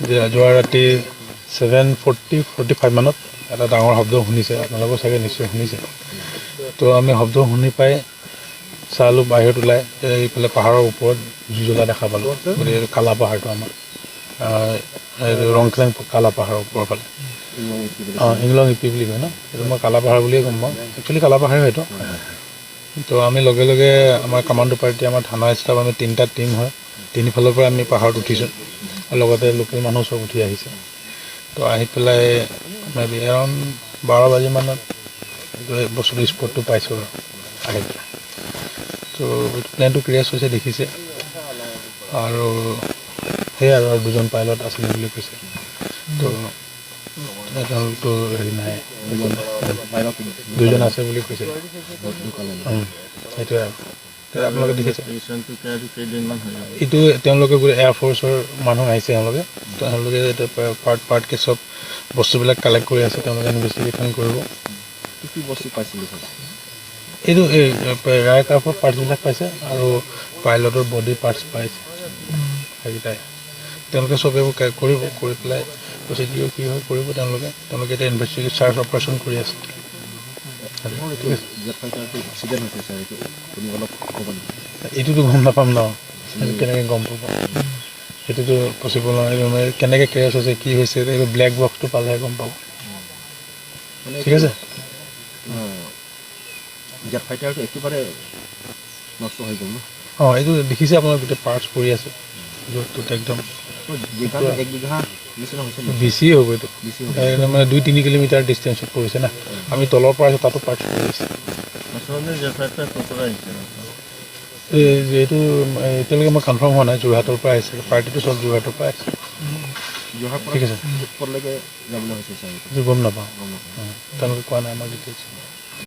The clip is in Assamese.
যে যোৱা ৰাতি 7:45 মানত এটা ডাঙৰ শব্দ শুনিছে, আপোনালোকেও চাগে নিশ্চয় শুনিছে। তো আমি শব্দ শুনি পাই চালোঁ বাহিৰত ওলাই, এইফালে পাহাৰৰ ওপৰত জুই জ্বলা দেখা পালোঁ। গতিকে কালা পাহাৰটো আমাৰ ৰংক্লেং কালা পাহাৰৰ ওপৰৰ ফালে ইংলং ইপি বুলি কয় ন, সেইটো মই কালা পাহাৰ বুলিয়ে গম পাওঁ, একচুৱেলি কালা পাহাৰে হয়তো। তো আমি লগে লগে আমাৰ কামাণ্ডো পাৰ্টি, আমাৰ থানা ষ্টাফ, আমি 3টা টিম হয়, তিনিফালৰ পৰা আমি পাহাৰত উঠিছোঁ, লগতে লোকেল মানুহ চব উঠি আহিছে। তো আহি পেলাই মেবি এৰাউণ্ড 12 বাজিমানত বস্তুটো স্পটটো পাইছোঁ আৰু আহি পেলাই। তো প্লেনটো ক্ৰেছ হৈছে দেখিছে, আৰু সেয়াই আৰু 2জন পাইলট আছিলে বুলি কৈছে। তো তেওঁলোকতো হেৰি নাই, 2জন আছে বুলি কৈছে। সেইটোৱে আৰু আপোনালোকে দেখিছে, এইটো তেওঁলোকে গোটেই এয়াৰফ'ৰ্চৰ মানুহ আহিছে। তেওঁলোকে পাৰ্টকৈ চব বস্তুবিলাক কালেক্ট কৰি আছে, তেওঁলোকে ইনভেষ্টিগেশ্যন কৰিব। কি বস্তু পাইছিল? এইটো এয়াৰক্ৰাফ্টৰ পাৰ্টছবিলাক পাইছে আৰু পাইলটৰ বডি পাৰ্টছ পাইছে, সেইকেইটাই। তেওঁলোকে চব এইবোৰ কৰিব, কৰি পেলাই প্ৰচিডিঅ'ৰ কি হয় কৰিব তেওঁলোকে এতিয়া ইনভেষ্টিগেট চাৰ্চ অপাৰেশ্যন কৰি আছে। এইটোতো গম নাপাম ন, কেনেকৈ গম পাব, সেইটোতো পচিবল নহয়। কেনেকৈ ক্ৰেছ হৈছে, কি হৈছে, এইটো ব্লেক বক্সটো পালেহে গম পাব। ঠিক আছে, জেট ফাইটাৰটো একেবাৰে নষ্ট হৈ গ'ল ন? অঁ, এইটো দেখিছে আপোনাৰ গোটেই পাৰ্টছ পৰি আছে য'ত একদম বেছি হ'ব। এইটো মানে 2-3 কিলোমিটাৰ ডিষ্টেঞ্চত পৰিছে না, আমি তলৰ পৰা আছোঁ, তাতো পাৰ্টছ পৰি আছে। এইটো এতিয়ালৈকে মই কনফাৰ্ম হোৱা নাই, যোৰহাটৰ পৰা আহিছে, পাৰ্টিটো চব যোৰহাটৰ পৰা আহিছে। ঠিক আছে, গম নাপাওঁ, তেওঁলোকে কোৱা নাই আমাক ডিটেইলছ।